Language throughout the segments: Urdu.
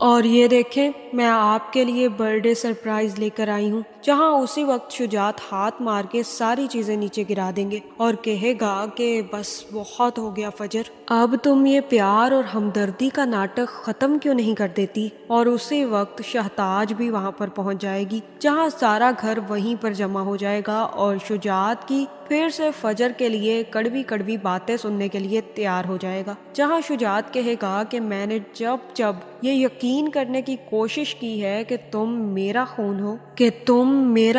اور یہ دیکھیں میں آپ کے لیے برتھ ڈے سرپرائز لے کر آئی ہوں۔ جہاں اسی وقت شجاعت ہاتھ مار کے ساری چیزیں نیچے گرا دیں گے اور کہے گا کہ بس بہت ہو گیا فجر، اب تم یہ پیار اور ہمدردی کا ناٹک ختم کیوں نہیں کر دیتی؟ اور اسی وقت شہتاج بھی وہاں پر پہنچ جائے گی، جہاں سارا گھر وہیں پر جمع ہو جائے گا اور شجاعت کی پھر سے فجر کے لیے کڑوی کڑوی باتیں سننے کے لیے تیار ہو جائے گا۔ جہاں شجاعت کہے گا کہ میں نے جب یہ یقین کرنے کی کوشش کی ہے کہ تم میرا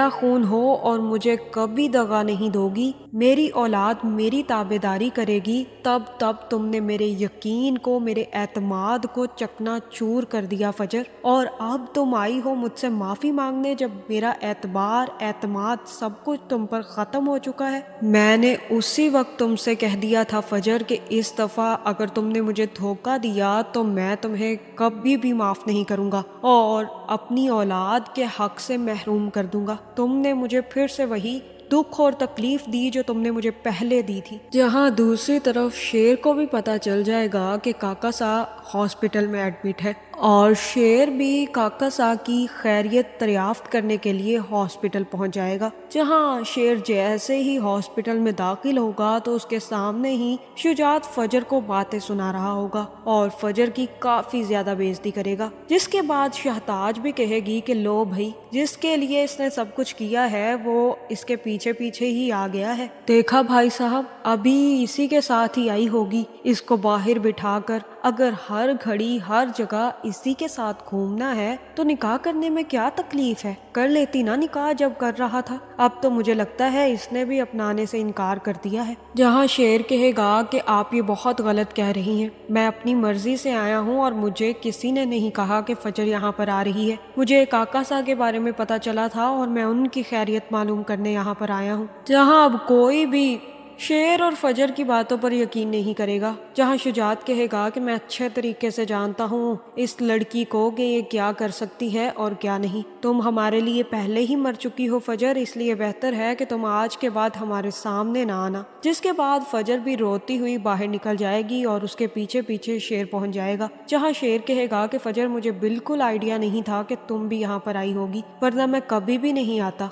خون ہو اور مجھے کبھی دغا نہیں دو گی، میری اولاد میری تابع داری کرے گی، تب تم نے میرے یقین کو، میرے اعتماد کو چکنا چور کر دیا فجر، اور اب تم آئی ہو مجھ سے معافی مانگنے جب میرا اعتماد سب کچھ تم پر ختم ہو چکا ہے۔ میں نے اسی وقت تم سے کہہ دیا تھا فجر کہ اس دفعہ اگر تم نے مجھے دھوکہ دیا تو میں تمہیں کبھی بھی معاف نہیں کروں گا اور اپنی اولاد کے حق سے محروم کر دوں گا۔ تم نے مجھے پھر سے وہی دکھ اور تکلیف دی جو تم نے مجھے پہلے دی تھی۔ جہاں دوسری طرف شیر کو بھی پتا چل جائے گا کہ کاکاسا ہاسپٹل میں ایڈمٹ ہے اور شیر بھی کاکاسا کی خیریت دریافت کرنے کے لیے ہاسپٹل پہنچ جائے گا۔ جہاں شیر جیسے ہی ہاسپٹل میں داخل ہوگا تو اس کے سامنے ہی شجاعت فجر کو باتیں سنا رہا ہوگا اور فجر کی کافی زیادہ بےعزتی کرے گا، جس کے بعد شہتاج بھی کہے گی کہ لو بھائی، جس کے لیے اس نے سب کچھ کیا ہے وہ اس کے پیچھے ہی آ گیا ہے، دیکھا بھائی صاحب ابھی اسی کے ساتھ ہی آئی ہوگی، اس کو باہر بٹھا کر اگر ہر گھڑی ہر جگہ اسی کے ساتھ گھومنا ہے تو نکاح کرنے میں کیا تکلیف ہے، کر لیتی نا نکاح جب کر رہا تھا، اب تو مجھے لگتا ہے اس نے بھی اپنانے سے انکار کر دیا ہے۔ جہاں شیر کہے گا کہ آپ یہ بہت غلط کہہ رہی ہیں، میں اپنی مرضی سے آیا ہوں اور مجھے کسی نے نہیں کہا کہ فجر یہاں پر آ رہی ہے، مجھے کاکاسا کے بارے میں پتا چلا تھا اور میں ان کی خیریت معلوم کرنے یہاں پر آیا ہوں۔ جہاں اب کوئی بھی شیر اور فجر کی باتوں پر یقین نہیں کرے گا، جہاں شجاعت کہے گا کہ میں اچھے طریقے سے جانتا ہوں اس لڑکی کو کہ یہ کیا کر سکتی ہے اور کیا نہیں، تم ہمارے لیے پہلے ہی مر چکی ہو فجر، اس لیے بہتر ہے کہ تم آج کے بعد ہمارے سامنے نہ آنا۔ جس کے بعد فجر بھی روتی ہوئی باہر نکل جائے گی اور اس کے پیچھے شیر پہنچ جائے گا، جہاں شیر کہے گا کہ فجر مجھے بالکل آئیڈیا نہیں تھا کہ تم بھی یہاں پر آئی ہوگی، ورنہ میں کبھی بھی نہیں آتا۔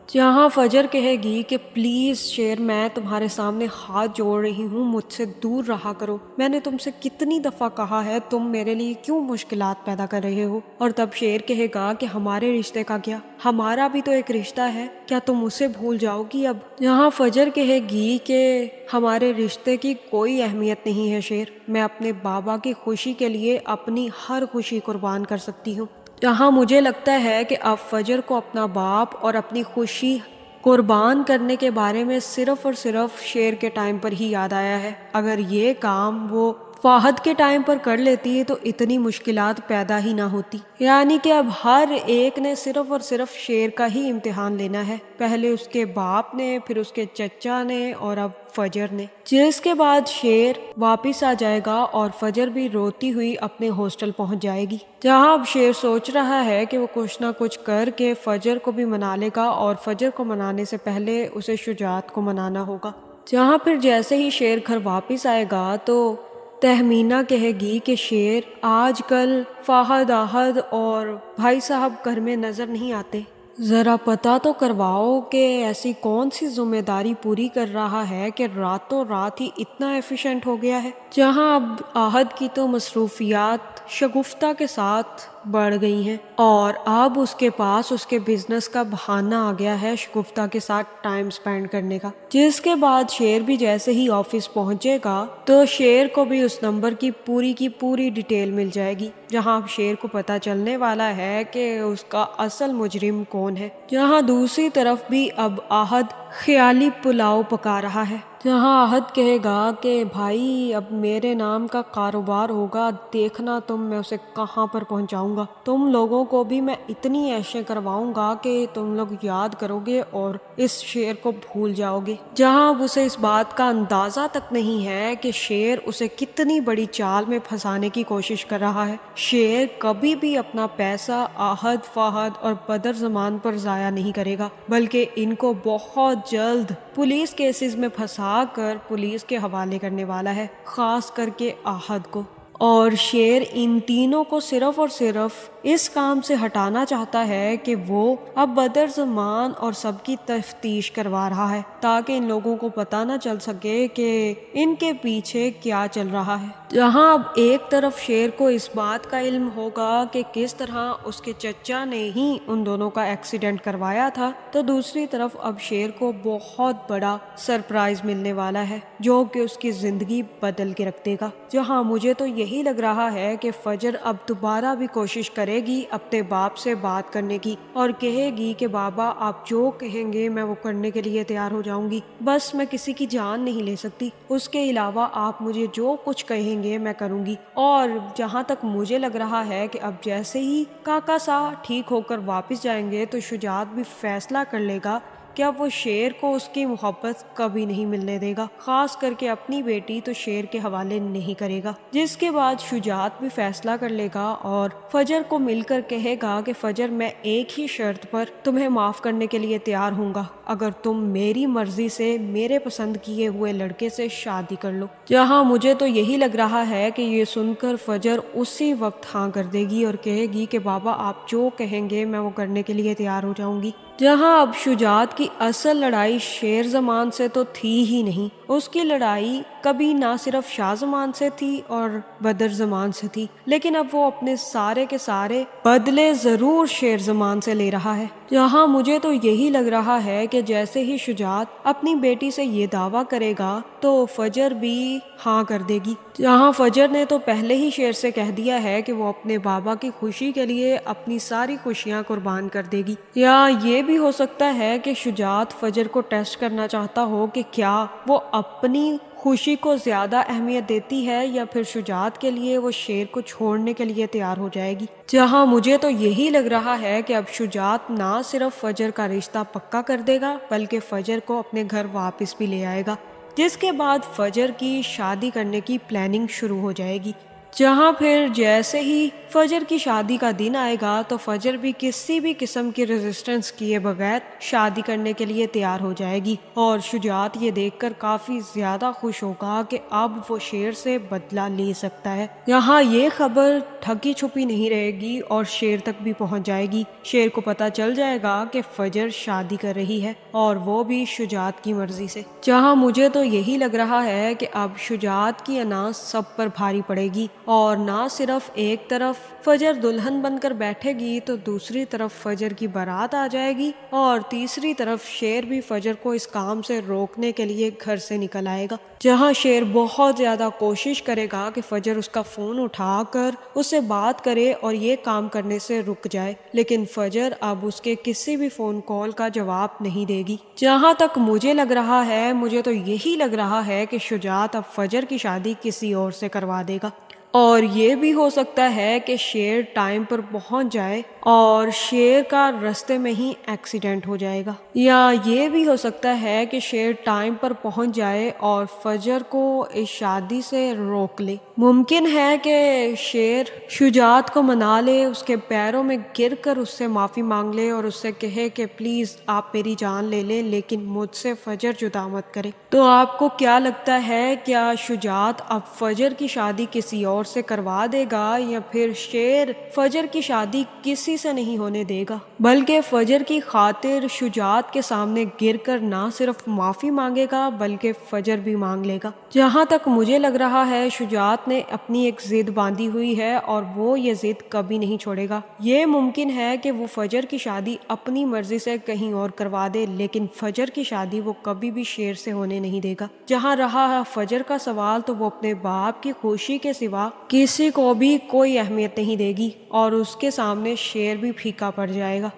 جہاں فجر کہے گی کہ پلیز شیر، میں تمہارے سامنے ہاتھ جوڑ رہی ہوں، مجھ سے دور رہا کرو، میں نے تم سے کتنی دفعہ کہا ہے، تم میرے لیے کیوں مشکلات پیدا کر رہے ہو؟ اور تب شیر کہے گا کہ ہمارے رشتے کا کیا، ہمارا بھی تو ایک رشتہ ہے، کیا تم اسے بھول جاؤ گی اب؟ جہاں فجر کہے گی کہ ہمارے رشتے کی کوئی اہمیت نہیں ہے شیر، میں اپنے بابا کی خوشی کے لیے اپنی ہر خوشی قربان کر سکتی ہوں۔ جہاں مجھے لگتا ہے کہ اب فجر کو اپنا باپ اور اپنی خوشی قربان کرنے کے بارے میں صرف اور صرف شیر کے ٹائم پر ہی یاد آیا ہے، اگر یہ کام وہ فہد کے ٹائم پر کر لیتی تو اتنی مشکلات پیدا ہی نہ ہوتی، یعنی کہ اب ہر ایک نے صرف اور صرف شیر کا ہی امتحان لینا ہے، پہلے اس کے باپ نے، پھر اس کے چچا نے اور اب فجر نے، جس کے بعد شیر واپس آ جائے گا اور فجر بھی روتی ہوئی اپنے ہاسٹل پہنچ جائے گی، جہاں اب شیر سوچ رہا ہے کہ وہ کچھ نہ کچھ کر کے فجر کو بھی منا لے گا اور فجر کو منانے سے پہلے اسے شجاعت کو منانا ہوگا۔ جہاں پھر جیسے ہی شیر گھر واپس آئے گا تو تہمینہ کہے گی کہ شیر، آج کل فہد، احد اور بھائی صاحب گھر میں نظر نہیں آتے، ذرا پتہ تو کرواؤ کہ ایسی کون سی ذمہ داری پوری کر رہا ہے کہ راتوں رات ہی اتنا ایفیشینٹ ہو گیا ہے۔ جہاں اب احد کی تو مصروفیات شگفتہ کے ساتھ بڑھ گئی ہیں اور اب اس کے پاس اس کے بزنس کا بہانہ آ گیا ہے شگفتہ کے ساتھ ٹائم سپینڈ کرنے کا، جس کے بعد شیر بھی جیسے ہی آفس پہنچے گا تو شیر کو بھی اس نمبر کی پوری ڈیٹیل مل جائے گی، جہاں اب شیر کو پتہ چلنے والا ہے کہ اس کا اصل مجرم کون ہے۔ جہاں دوسری طرف بھی اب احد خیالی پلاؤ پکا رہا ہے، جہاں احد کہے گا کہ بھائی اب میرے نام کا کاروبار ہوگا، دیکھنا میں اسے کہاں پر پہنچاؤں گا، تم لوگوں کو بھی میں اتنی عیشیں کرواؤں گا کہ تم لوگ یاد کرو گے اور اس شیر کو بھول جاؤ گے۔ جہاں اب اسے اس بات کا اندازہ تک نہیں ہے کہ شیر اسے کتنی بڑی چال میں پھنسانے کی کوشش کر رہا ہے، شیر کبھی بھی اپنا پیسہ احد، فہد اور بدر زمان پر ضائع نہیں کرے گا، بلکہ ان کو بہت جلد پولیس کیسز میں پھنسا کر پولیس کے حوالے کرنے والا ہے، خاص کر کے احد کو۔ اور شیر ان تینوں کو صرف اور صرف اس کام سے ہٹانا چاہتا ہے کہ وہ اب بدر زمان اور سب کی تفتیش کروا رہا ہے تاکہ ان لوگوں کو پتہ نہ چل سکے کہ ان کے پیچھے کیا چل رہا ہے۔ جہاں اب ایک طرف شیر کو اس بات کا علم ہوگا کہ کس طرح اس کے چچا نے ہی ان دونوں کا ایکسیڈنٹ کروایا تھا، تو دوسری طرف اب شیر کو بہت بڑا سرپرائز ملنے والا ہے جو کہ اس کی زندگی بدل کے رکھ دے گا۔ جہاں مجھے تو یہی لگ رہا ہے کہ فجر اب دوبارہ بھی کوشش کرے گی اپنے باپ سے بات کرنے کی اور کہے گی کہ بابا آپ جو کہیں گے میں وہ کرنے کے لیے تیار ہو جاؤں گی، بس میں کسی کی جان نہیں لے سکتی، اس کے علاوہ آپ مجھے جو کچھ کہیں گے میں کروں گی۔ اور جہاں تک مجھے لگ رہا ہے کہ اب جیسے ہی کاکا سا ٹھیک ہو کر واپس جائیں گے تو شجاعت بھی فیصلہ کر لے گا کہ اب وہ شیر کو اس کی محبت کبھی نہیں ملنے دے گا، خاص کر کے اپنی بیٹی تو شیر کے حوالے نہیں کرے گا۔ جس کے بعد شجاعت بھی فیصلہ کر لے گا اور فجر کو مل کر کہے گا کہ فجر میں ایک ہی شرط پر تمہیں معاف کرنے کے لیے تیار ہوں گا، اگر تم میری مرضی سے میرے پسند کیے ہوئے لڑکے سے شادی کر لو۔ جہاں مجھے تو یہی لگ رہا ہے کہ یہ سن کر فجر اسی وقت ہاں کر دے گی اور کہے گی کہ بابا آپ جو کہیں گے میں وہ کرنے کے لیے تیار ہو جاؤں گی۔ جہاں اب شجاعت کی اصل لڑائی شیر زمان سے تو تھی ہی نہیں، اس کی لڑائی کبھی نہ صرف شاہ زمان سے تھی اور بدر زمان سے تھی، لیکن اب وہ اپنے سارے کے سارے بدلے ضرور شیر زمان سے لے رہا ہے۔ جہاں مجھے تو یہی لگ رہا ہے کہ جیسے ہی شجاعت اپنی بیٹی سے یہ دعویٰ کرے گا تو فجر بھی ہاں کر دے گی۔ جہاں فجر نے تو پہلے ہی شیر سے کہہ دیا ہے کہ وہ اپنے بابا کی خوشی کے لیے اپنی ساری خوشیاں قربان کر دے گی۔ یا یہ بھی ہو سکتا ہے کہ شجاعت فجر کو ٹیسٹ کرنا چاہتا ہو کہ کیا وہ اپنی خوشی کو زیادہ اہمیت دیتی ہے یا پھر شجاعت کے لیے وہ شیر کو چھوڑنے کے لیے تیار ہو جائے گی۔ جہاں مجھے تو یہی لگ رہا ہے کہ اب شجاعت نہ صرف فجر کا رشتہ پکا کر دے گا بلکہ فجر کو اپنے گھر واپس بھی لے آئے گا، جس کے بعد فجر کی شادی کرنے کی پلاننگ شروع ہو جائے گی۔ جہاں پھر جیسے ہی فجر کی شادی کا دن آئے گا تو فجر بھی کسی بھی قسم کی ریزسٹنس کیے بغیر شادی کرنے کے لیے تیار ہو جائے گی، اور شجاعت یہ دیکھ کر کافی زیادہ خوش ہوگا کہ اب وہ شیر سے بدلہ لے سکتا ہے۔ یہاں یہ خبر ڈھکی چھپی نہیں رہے گی اور شیر تک بھی پہنچ جائے گی۔ شیر کو پتہ چل جائے گا کہ فجر شادی کر رہی ہے اور وہ بھی شجاعت کی مرضی سے۔ جہاں مجھے تو یہی لگ رہا ہے کہ اب شجاعت کی انا سب پر بھاری پڑے گی، اور نہ صرف ایک طرف فجر دلہن بن کر بیٹھے گی تو دوسری طرف فجر کی بارات آ جائے گی، اور تیسری طرف شیر بھی فجر کو اس کام سے روکنے کے لیے گھر سے نکل آئے گا۔ جہاں شیر بہت زیادہ کوشش کرے گا کہ فجر اس کا فون اٹھا کر اس سے بات کرے اور یہ کام کرنے سے رک جائے، لیکن فجر اب اس کے کسی بھی فون کال کا جواب نہیں دے گی۔ جہاں تک مجھے لگ رہا ہے، مجھے تو یہی لگ رہا ہے کہ شجاعت اب فجر کی شادی کسی اور سے کروا دے گا، اور یہ بھی ہو سکتا ہے کہ شیر ٹائم پر پہنچ جائے اور شیر کا رستے میں ہی ایکسیڈنٹ ہو جائے گا، یا یہ بھی ہو سکتا ہے کہ شیر ٹائم پر پہنچ جائے اور فجر کو اس شادی سے روک لے۔ ممکن ہے کہ شیر شجاعت کو منا لے، اس کے پیروں میں گر کر اس سے معافی مانگ لے اور اس سے کہے کہ پلیز آپ میری جان لے لیں لیکن مجھ سے فجر جدا مت کرے۔ تو آپ کو کیا لگتا ہے، کیا شجاعت اب فجر کی شادی کسی اور سے کروا دے گا یا پھر شیر فجر کی شادی کسی سے نہیں ہونے دے گا بلکہ فجر کی خاطر شجاعت کے سامنے گر کر نہ صرف معافی مانگے گا بلکہ فجر بھی مانگ لے گا؟ جہاں تک مجھے لگ رہا ہے شجاعت نے اپنی ایک ضد باندھی ہوئی ہے اور وہ یہ ضد کبھی نہیں چھوڑے گا۔ یہ ممکن ہے کہ وہ فجر کی شادی اپنی مرضی سے کہیں اور کروا دے لیکن فجر کی شادی وہ کبھی بھی شیر سے ہونے نہیں دے گا۔ جہاں رہا ہے فجر کا سوال، تو وہ اپنے باپ کی خوشی کے سوا کسی کو بھی کوئی اہمیت نہیں دے گی اور اس کے سامنے شیر بھی پھیکا پڑ جائے گا،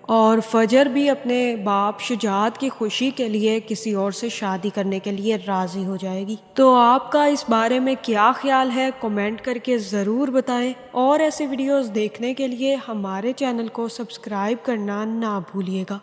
اور فجر بھی اپنے باپ شجاعت کی خوشی کے لیے کسی اور سے شادی کرنے کے لیے راضی ہو جائے گی۔ تو آپ کا اس بارے میں کیا خیال ہے، کمنٹ کر کے ضرور بتائیں، اور ایسے ویڈیوز دیکھنے کے لیے ہمارے چینل کو سبسکرائب کرنا نہ بھولیے گا۔